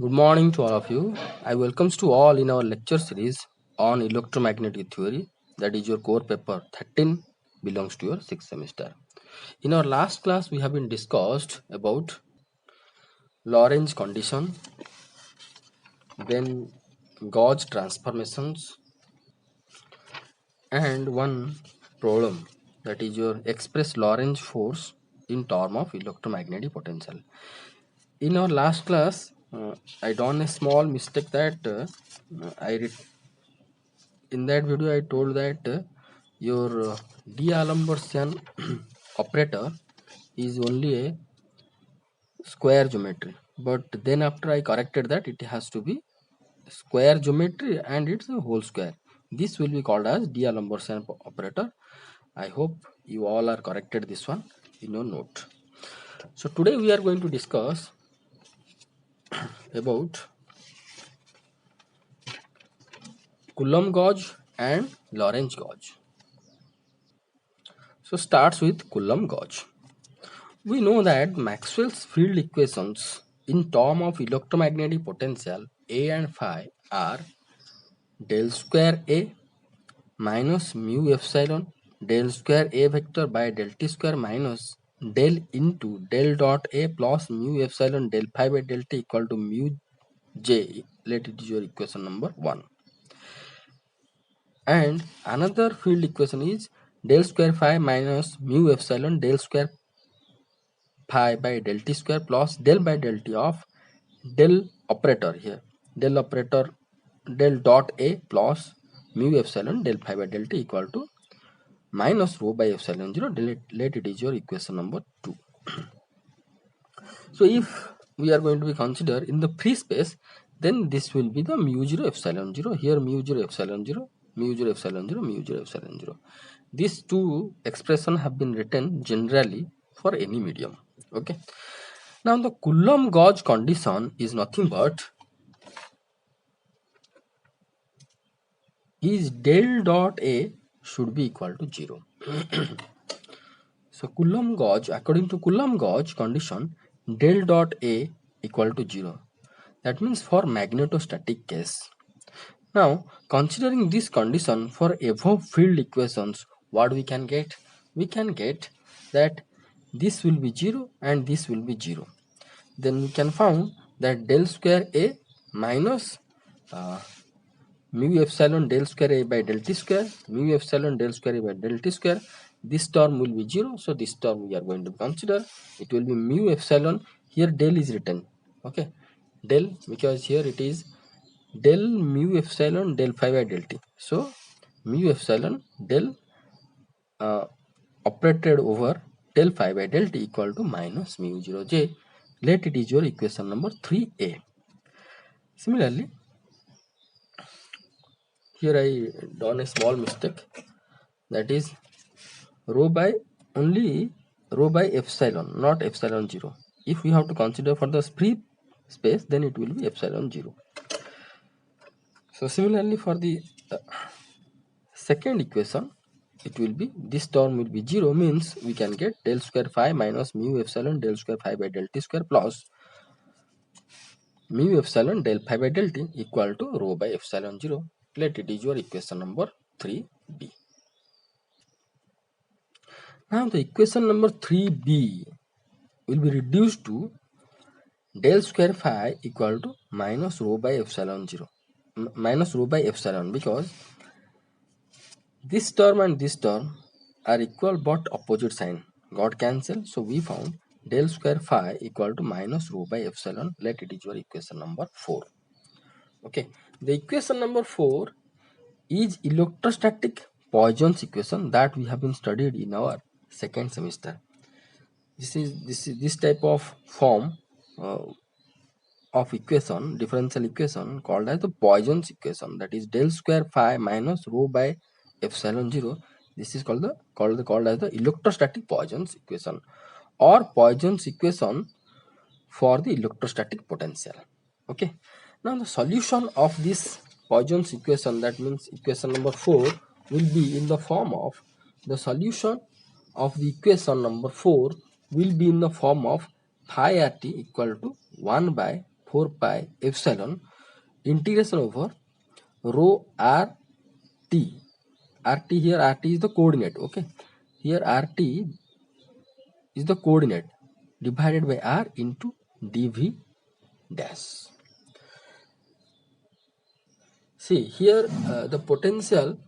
Good morning to all of you. I welcomes to all in our lecture series on electromagnetic theory. That is your core paper 13 belongs to your 6th semester. In our last class we have been discussed about Lorentz condition, then gauge transformations and one problem, that is your express Lorentz force in term of electromagnetic potential. In our last class I done a small mistake that I in that video I told that your D'Alembert operator is only a square geometry, but then after I corrected that it has to be square geometry and it's a whole square. This will be called as D'Alembert operator. I hope you all are corrected this one in your note. So today we are going to discuss about Coulomb gauge and Lorentz gauge. So starts with Coulomb gauge. We know that Maxwell's field equations in terms of electromagnetic potential A and phi are del square A minus mu epsilon del square A vector by del t square minus del into del dot A plus mu epsilon del phi by del t equal to mu j. Let it is your equation number 1. And another field equation is del square phi minus mu epsilon del square phi by del t square plus del by del t of del operator here, del operator del dot a plus mu epsilon del phi by del t equal to minus rho by epsilon 0. Let it is your equation number 2. So if we are going to be consider in the free space, then this will be the mu 0 epsilon 0 here, mu 0 epsilon 0, mu 0 epsilon 0, mu 0 epsilon 0. These two expressions have been written generally for any medium. Okay. Now the Coulomb gauge condition is nothing but is del dot A should be equal to 0. So Coulomb gauge, according to Coulomb gauge condition, del dot A equal to 0. That means for magnetostatic case. Now considering this condition for above field equations, what we can get? We can get that this will be 0 and this will be 0. Then we can found that del square A minus mu epsilon del square A by del t square, mu epsilon del square A by del t square, this term will be 0. So this term we are going to consider. It will be mu epsilon, here del is written, okay, del, because here it is del mu epsilon del phi by del t. So mu epsilon del operated over del phi by del t equal to minus mu 0 j. Let it is your equation number 3a. Similarly, here I done a small mistake, that is rho by only rho by epsilon, not epsilon 0. If we have to consider for the free space, then it will be epsilon 0. So similarly for the second equation, it will be, this term will be 0, means we can get del square phi minus mu epsilon del square phi by del t square plus mu epsilon del phi by del t equal to rho by epsilon 0. Let it is your equation number 3b. Now the equation number 3b will be reduced to del square phi equal to minus rho by epsilon 0, minus rho by epsilon, because this term and this term are equal but opposite sign, got cancelled. So we found del square phi equal to minus rho by epsilon. Let it is your equation number 4. Okay, the equation number 4 is electrostatic Poisson's equation that we have been studied in our second semester. This type of form of equation, differential equation, called as the Poisson's equation, that is del square phi minus rho by epsilon 0. This is called as the electrostatic Poisson's equation, or Poisson's equation for the electrostatic potential. Okay, now the solution of this Poisson's equation, that means equation number 4, will be in the form of, the solution of the equation number 4 will be in the form of phi rt equal to 1 by 4 pi epsilon integration over rho rt. Rt here, rt is the coordinate. Okay, here rt is the coordinate divided by r into dv dash. See here, the potential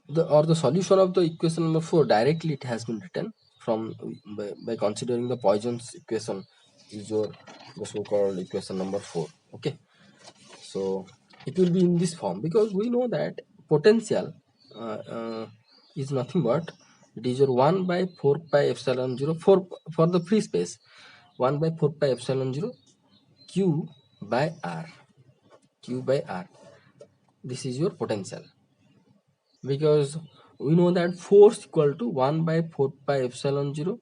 the solution of the equation number 4 directly it has been written from by considering the Poisson's equation is your the so-called equation number 4. Okay, so it will be in this form because we know that potential is nothing but it is your 1 by 4 pi epsilon 0 for the free space, 1 by 4 pi epsilon 0 q by r, q by r. This is your potential because we know that force equal to 1 by 4 pi epsilon 0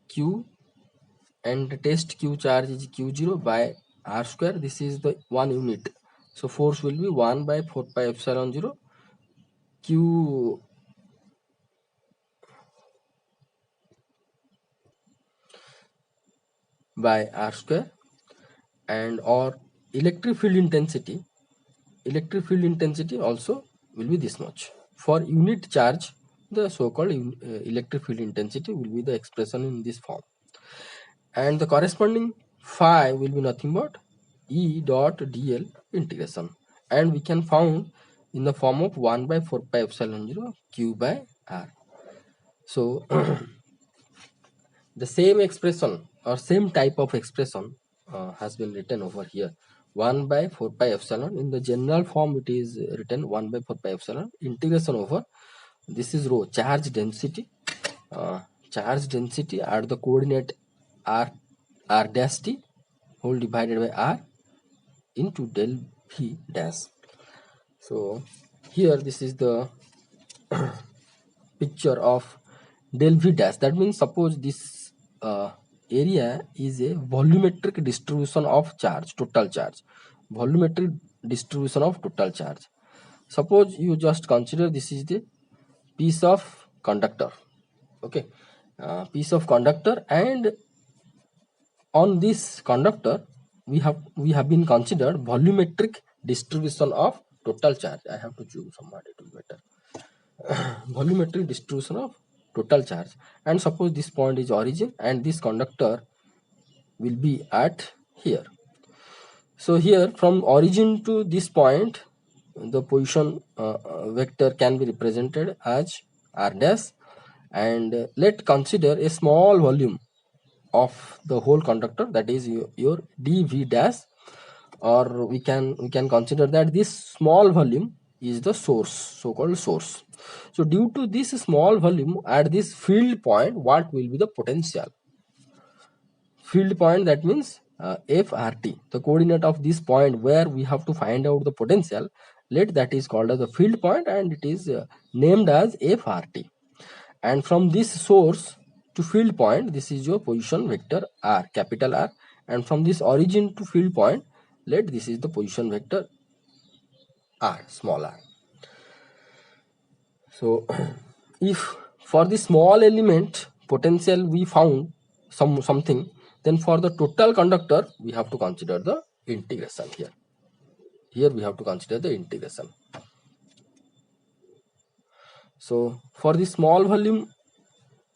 q and the test q charge is q0 by r square. This is the one unit, so force will be 1 by 4 pi epsilon 0 q by r square. And or electric field intensity also will be this much. For unit charge, the so-called electric field intensity will be the expression in this form, and the corresponding phi will be nothing but E dot dl integration, and we can found in the form of 1 by 4 pi epsilon 0 q by r. So the same expression or same type of expression has been written over here, 1 by 4 pi epsilon. In the general form it is written 1 by 4 pi epsilon integration over, this is rho, charge density at the coordinate r dash t whole divided by r into del v dash. So here this is the picture of del v dash. That means suppose this area is a volumetric distribution of charge, total charge, volumetric distribution of total charge. Suppose you just consider this is the piece of conductor. Okay, piece of conductor, and on this conductor we have been considered volumetric distribution of total charge. I have to choose somewhat, it will better. Volumetric distribution of total charge, and suppose this point is origin and this conductor will be at here. So here from origin to this point the position vector can be represented as r dash, and let consider a small volume of the whole conductor, that is your dv dash, or we can consider that this small volume is the source, so-called source. So due to this small volume at this field point, what will be the potential? Field point, that means FRT, the coordinate of this point where we have to find out the potential, let that is called as the field point, and it is named as FRT. And from this source to field point, this is your position vector r, capital R, and from this origin to field point, let this is the position vector r, small r. So if for the small element potential we found something, then for the total conductor we have to consider the integration here. Here we have to consider the integration. So for the small volume,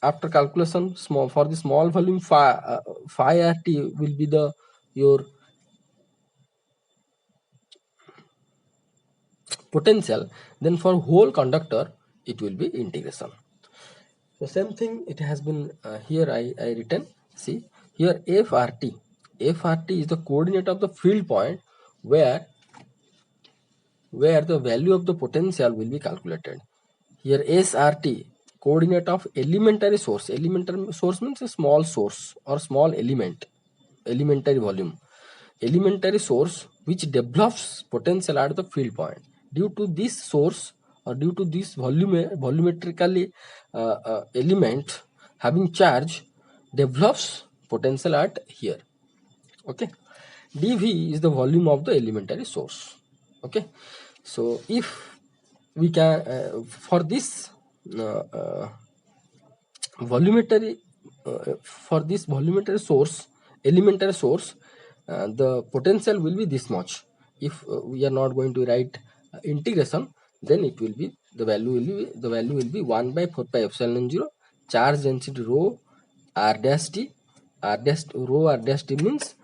after calculation, for the small volume phi rt will be the your potential. Then for whole conductor it will be integration. So same thing it has been here I written. See here FRT is the coordinate of the field point where the value of the potential will be calculated. Here SRT, coordinate of elementary source. Elementary source means a small source or small element, elementary volume, elementary source which develops potential at the field point. Due to this source or due to this volumetrically element having charge develops potential at here. Okay, dv is the volume of the elementary source. Okay, so if we can for this volumetary source, elementary source, the potential will be this much. If we are not going to write integration, then it will be the value will be 1 by 4 pi epsilon 0 charge density rho r dash t. R dash rho r dash t means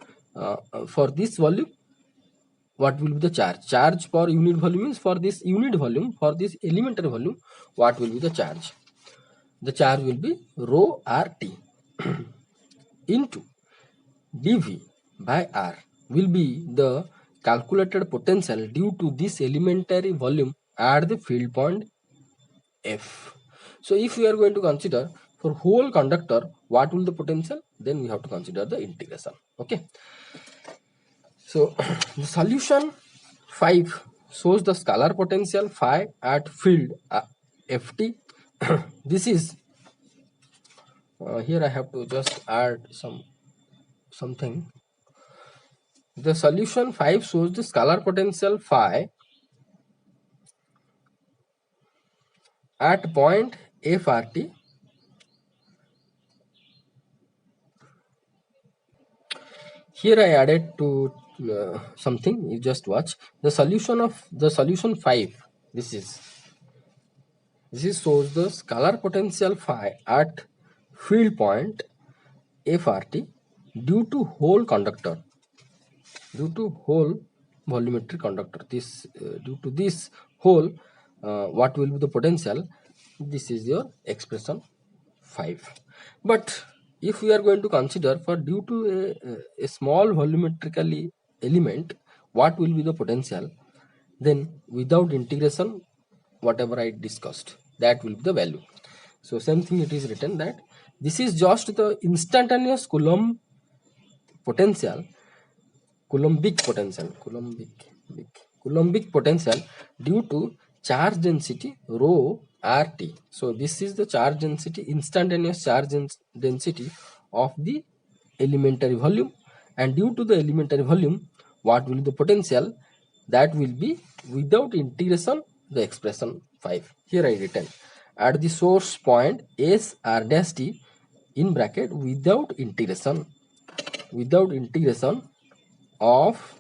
for this volume what will be the charge per unit volume means for this unit volume, for this elementary volume, what will be the charge will be rho rt into dv by r will be the calculated potential due to this elementary volume at the field point f. So if we are going to consider for whole conductor what will the potential, then we have to consider the integration. Okay, so the solution 5 shows the scalar potential phi at field ft. This is here I have to just add something. The solution 5 shows the scalar potential phi at point FRT here I added to something. You just watch the solution 5. This shows the scalar potential phi at field point FRT due to whole conductor, due to whole volumetric conductor. This due to this whole what will be the potential? This is your expression 5. But if we are going to consider for due to a small volumetrically element, what will be the potential? Then without integration, whatever I discussed, that will be the value. So same thing it is written that this is just the instantaneous Coulomb potential, Coulombic potential due to charge density rho rt. So this is the charge density, instantaneous charge density of the elementary volume, and due to the elementary volume what will be the potential? That will be without integration the expression 5. Here I written at the source point s r dash t in bracket without integration of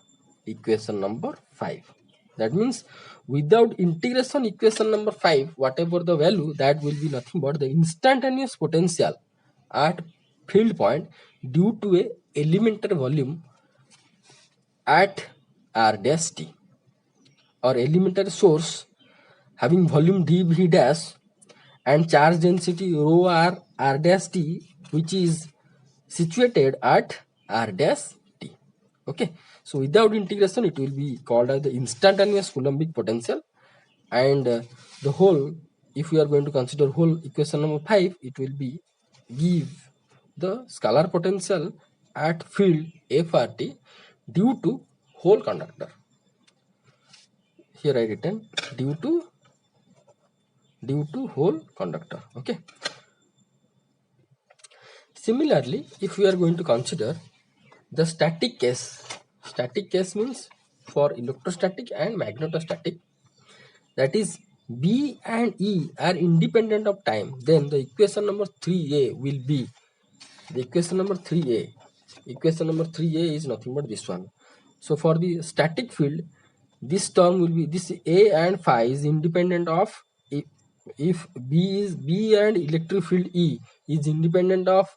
equation number 5. That means without integration equation number 5, whatever the value, that will be nothing but the instantaneous potential at field point due to a elementary volume at r dash t, or elementary source having volume dv dash and charge density rho r dash t, which is situated at r dash t. Okay, so without integration it will be called as the instantaneous Coulombic potential, and the whole, if we are going to consider whole equation number 5, it will be give the scalar potential at field FRT due to whole conductor. Here I written due to whole conductor. Okay. Similarly, if we are going to consider the static case means for electrostatic and magnetostatic, that is B and E are independent of time, then the equation number 3a will be the equation number 3a. Equation number 3a is nothing but this one. So for the static field, this term will be this A and phi is independent of, if B and electric field E is independent of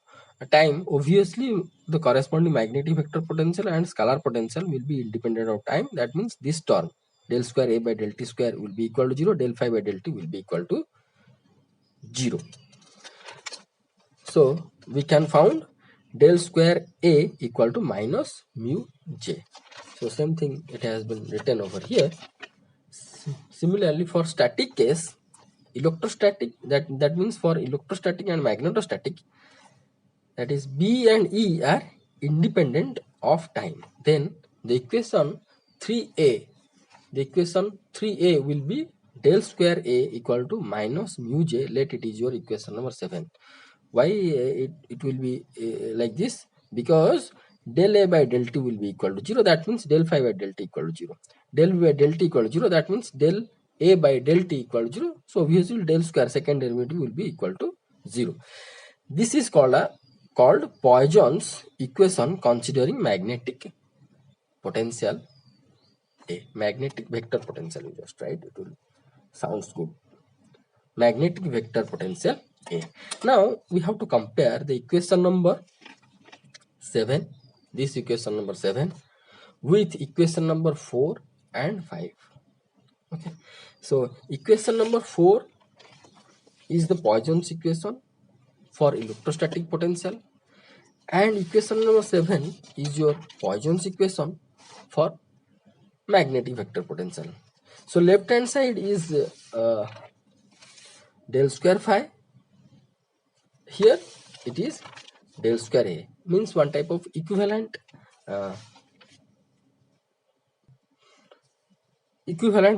time, obviously the corresponding magnetic vector potential and scalar potential will be independent of time. That means this term del square A by del T square will be equal to 0, del phi by del T will be equal to 0. So we can found del square A equal to minus mu J. So same thing it has been written over here. Similarly for static case, electrostatic, that means for electrostatic and magnetostatic, that is B and E are independent of time, then the equation 3a will be del square A equal to minus mu J. Let it is your equation number 7. Why it will be like this? Because del A by del T will be equal to 0, that means del phi by del T equal to 0. Del V by del T equal to 0, that means del A by del T equal to 0. So obviously del square second derivative will be equal to 0. This is called Poisson's equation considering magnetic potential A. Magnetic vector potential, you just write, it will sounds good. Magnetic vector potential A. Now we have to compare the equation number 7, this equation number 7, with equation number 4 and 5. Okay, so equation number 4 is the Poisson's equation for electrostatic potential, and equation number 7 is your Poisson's equation for magnetic vector potential. So left hand side is del square phi, here it is del square A, means one type of equivalent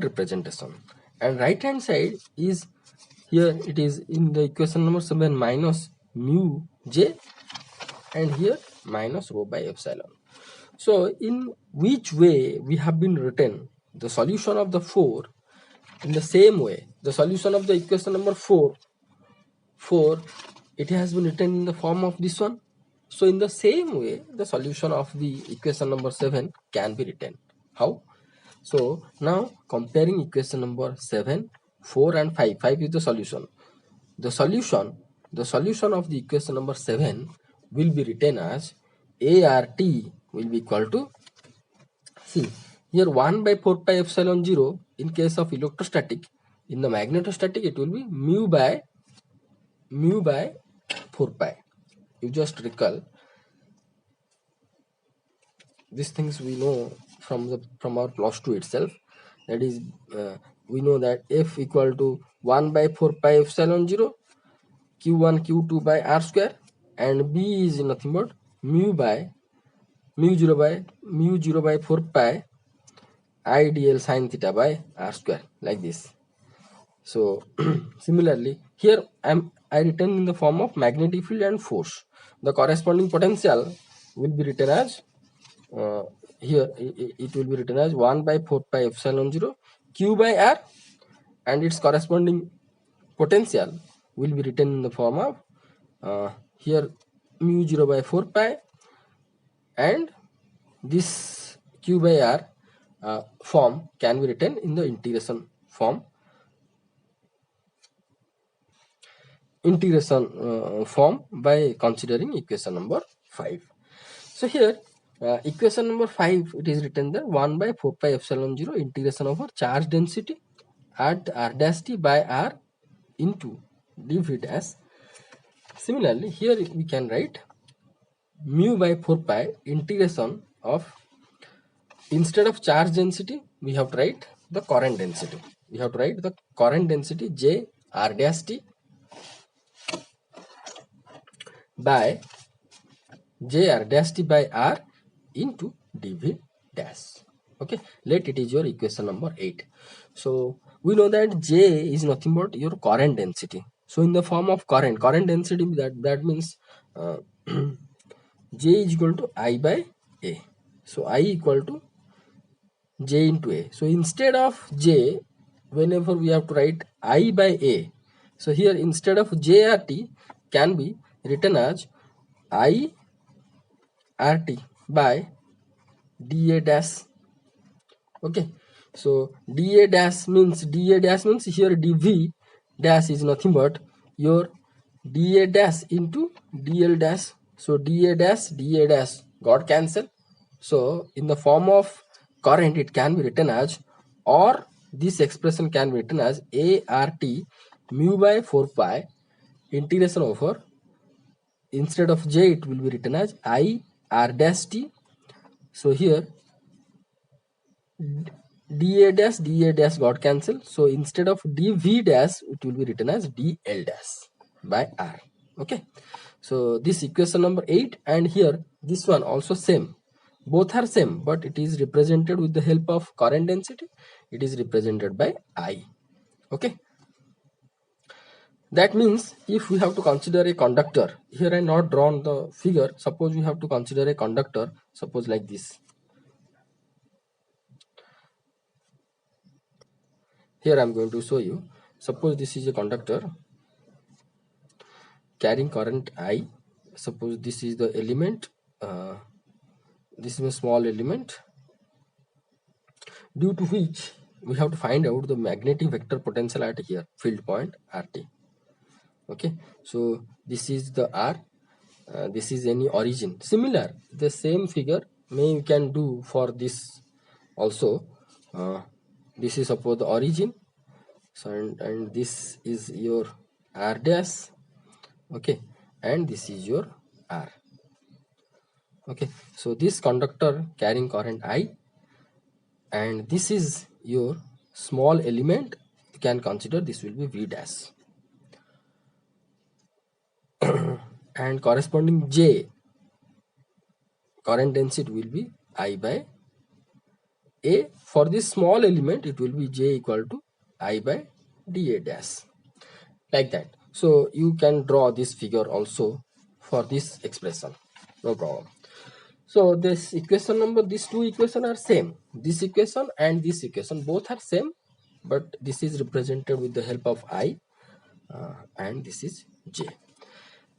representation, and right hand side is, here it is in the equation number 7 minus mu j, and here minus rho by epsilon. So in which way we have been written the solution of the 4? In the same way, the solution of the equation number 4, it has been written in the form of this one. So in the same way, the solution of the equation number 7 can be written. How? So now comparing equation number 7, 4 and 5, 5 is the solution. The solution of the equation number 7 will be written as ART will be equal to, see here 1 by 4 pi epsilon 0 in case of electrostatic. In the magnetostatic it will be mu by 4 pi. You just recall these things, we know from our plus 2 itself, that is we know that F equal to 1 by 4 pi epsilon 0 q1 q2 by r square, and B is nothing but mu 0 by 4 pi I dl sin theta by r square, like this. So similarly here I written in the form of magnetic field and force. The corresponding potential will be written as here it will be written as 1 by 4 pi epsilon 0 q by r, and its corresponding potential will be written in the form of here mu 0 by 4 pi, and this q by r form can be written in the integration form by considering equation number 5. So here equation number 5, it is written there 1 by 4 pi epsilon 0 integration over charge density at r dash t by r into dv dash. Similarly here we can write mu by 4 pi integration of, instead of charge density we have to write the current density. We have to write the current density J r dash t by J r dash t by r into dv dash. Okay, let it is your equation number 8. So we know that J is nothing but your current density. So in the form of current density, that means J is equal to I by A. So I equal to J into A. So instead of J, whenever we have to write I by A, so here instead of JRT can be written as I RT by dA dash. Okay, so dA dash means here dV dash is nothing but your dA dash into dl dash. So dA dash got cancelled. So in the form of current it can be written as, or this expression can be written as ART mu by 4 pi integration over, instead of J it will be written as I r dash t. So here dA dash got cancelled. So instead of dV dash it will be written as dl dash by r. Okay, so this equation number 8, and here this one also same, both are same, but it is represented with the help of current density. It is represented by I. Okay, that means if we have to consider a conductor, here I not drawn the figure, suppose we have to consider a conductor, suppose like this. Here I am going to show you. Suppose this is a conductor carrying current I. Suppose this is the element, this is a small element, due to which we have to find out the magnetic vector potential at here field point RT. Okay, so this is the R, this is any origin. Similar, the same figure may you can do for this also. This is suppose the origin, so and this is your R dash. Okay, and this is your R. Okay, so this conductor carrying current I, and this is your small element, you can consider this will be V dash, and corresponding J current density will be I by A. For this small element it will be J equal to I by dA dash, like that. So you can draw this figure also for this expression, no problem. So this equation number, these two equations are same, this equation and this equation both are same, but this is represented with the help of I, and this is J.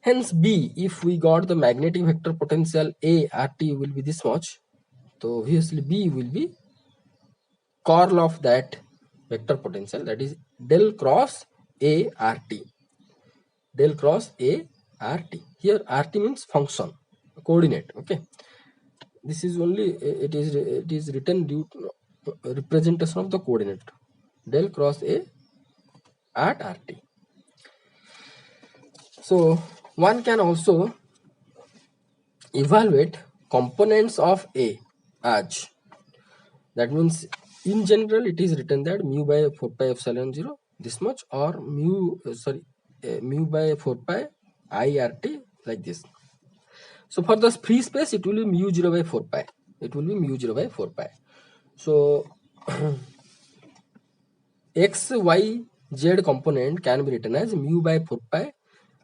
Hence B, if we got the magnetic vector potential A RT will be this much, so obviously B will be curl of that vector potential, that is del cross A RT. Del cross A RT. Here RT means function, coordinate. Okay, this is only it is written due to representation of the coordinate del cross A at RT. So one can also evaluate components of A as, that means in general it is written that mu by 4 pi epsilon 0 this much, or mu by 4 pi IRT like this. So for the free space it will be mu 0 by 4 pi, it will be mu 0 by 4 pi. So x, y, z component can be written as mu by 4 pi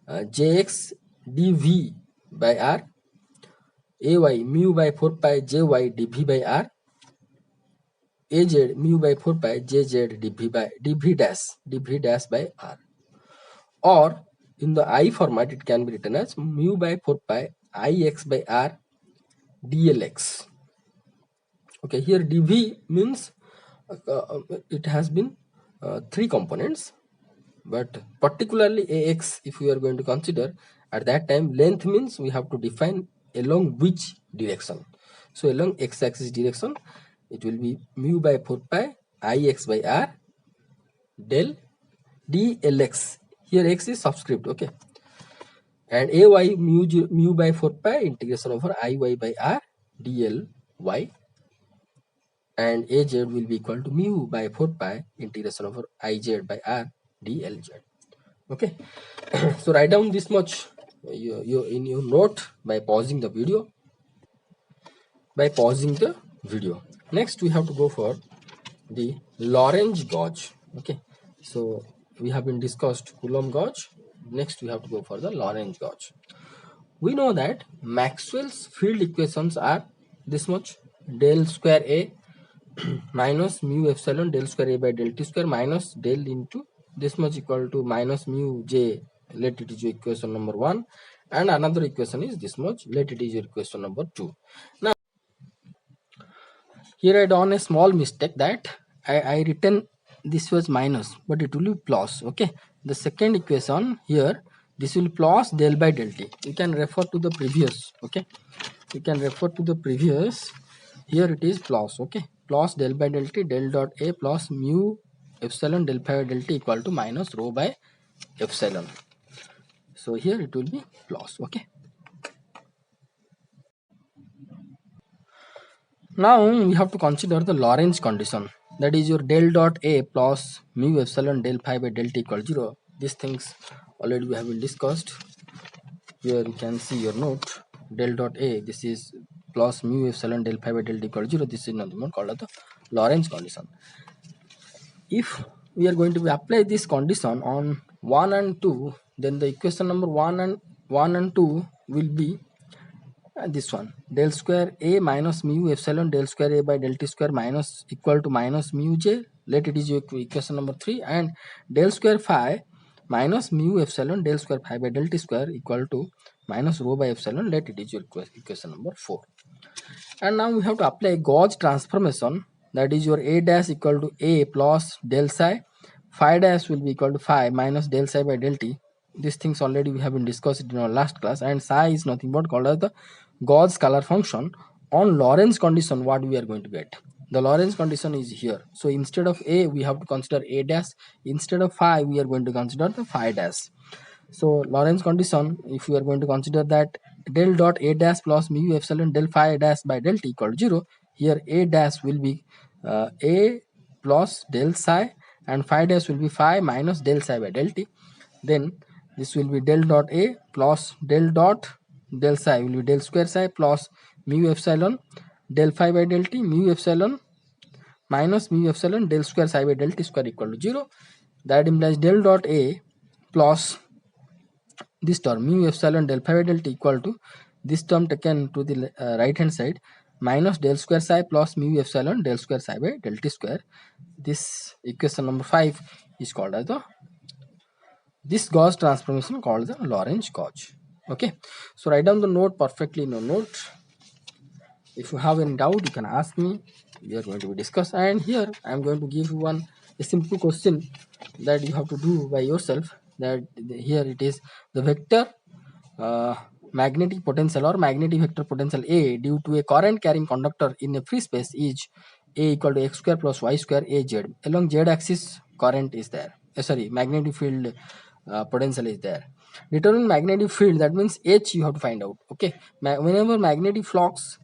jx dv by r, ay mu by 4 pi jy dv by r, az mu by 4 pi jz dv dash by r. Or in the I format it can be written as mu by 4 pi ix by r dlx. Okay, here dv means it has been three components, but particularly ax if we are going to consider, at that time length means we have to define along which direction. So along x-axis direction it will be mu by 4 pi ix by r del dlx. Here x is subscript. Okay, and ay mu by 4 pi integration over iy by r dly, and az will be equal to mu by 4 pi integration over iz by r dlz. Okay, so write down this much you in your note by pausing the video. Next we have to go for the Lorentz gauge. Okay, so we have been discussed Coulomb gauge. Next we have to go for the Lorentz gauge. We know that Maxwell's field equations are this much: del square A minus mu epsilon del square A by del T square minus del into this much equal to minus mu J. Let it is your equation number 1, and another equation is this much. Let it is your equation number 2. Now here I done a small mistake that I written this was minus, but it will be plus. Okay, the second equation here, this will plus del by del T. You can refer to the previous. Okay, you can refer to the previous. Here it is plus. Okay, plus del by del T del dot A plus mu epsilon del phi by del T equal to minus rho by epsilon. So here it will be plus. Okay, now we have to consider the Lorentz condition, that is your del dot A plus mu epsilon del phi by del T equal 0. These things already we have been discussed. Here you can see your note, del dot A, this is plus mu epsilon del phi by del T equal 0. This is nothing more called the Lorentz condition. If we are going to apply this condition on 1 and 2, then the equation number 1 and 2 will be this one, del square A minus mu epsilon del square A by del T square minus equal to minus mu J. Let it is your equation number 3, and del square phi minus mu epsilon del square phi by del T square equal to minus rho by epsilon. Let it is your equation number 4. And now we have to apply gauge transformation, that is your A dash equal to A plus del psi, phi dash will be equal to phi minus del psi by del t. These things already we have been discussed in our last class, and psi is nothing but called as the Gauss scalar function. On Lorentz condition, what we are going to get? The Lorentz condition is here. So instead of A, we have to consider A dash. Instead of phi, we are going to consider the phi dash. So Lorentz condition, if we are going to consider that del dot A dash plus mu epsilon del phi dash by del t equal to 0, here A dash will be A plus del psi and phi dash will be phi minus del psi by del t. Then this will be del dot A plus del dot del psi will be del square psi plus mu epsilon del phi by del t, mu epsilon minus mu epsilon del square psi by del t square equal to 0. That implies del dot A plus this term mu epsilon del phi by del t equal to this term taken to the right hand side minus del square psi plus mu epsilon del square psi by del t square. This equation number 5 is called as this Gauss transformation called the Lorentz Gauss. Okay, so write down the note perfectly in your note. If you have any doubt, you can ask me. We are going to discuss, and here I am going to give you a simple question that you have to do by yourself. That here it is the vector magnetic potential or magnetic vector potential A due to a current carrying conductor in a free space is A equal to x square plus y square Az. Along z axis current is there. Sorry, magnetic field potential is there. Determine magnetic field, that means H you have to find out. Okay, whenever magnetic flux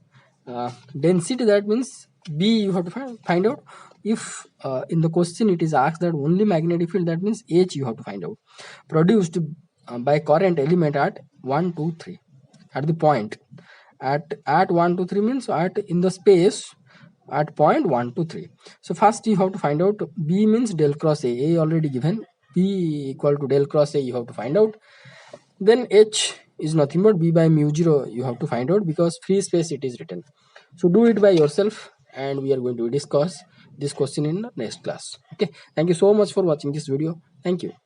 density, that means B you have to find out. If in the question it is asked that only magnetic field, that means H you have to find out. Produced by current element at 1 2 3 at the point at 1 2 3 means at in the space at point 1 2 3. So first you have to find out B means del cross A already given, P equal to del cross A you have to find out. Then H is nothing but B by mu 0 you have to find out, because free space it is written. So do it by yourself, and we are going to discuss this question in the next class. Okay, thank you so much for watching this video. Thank you.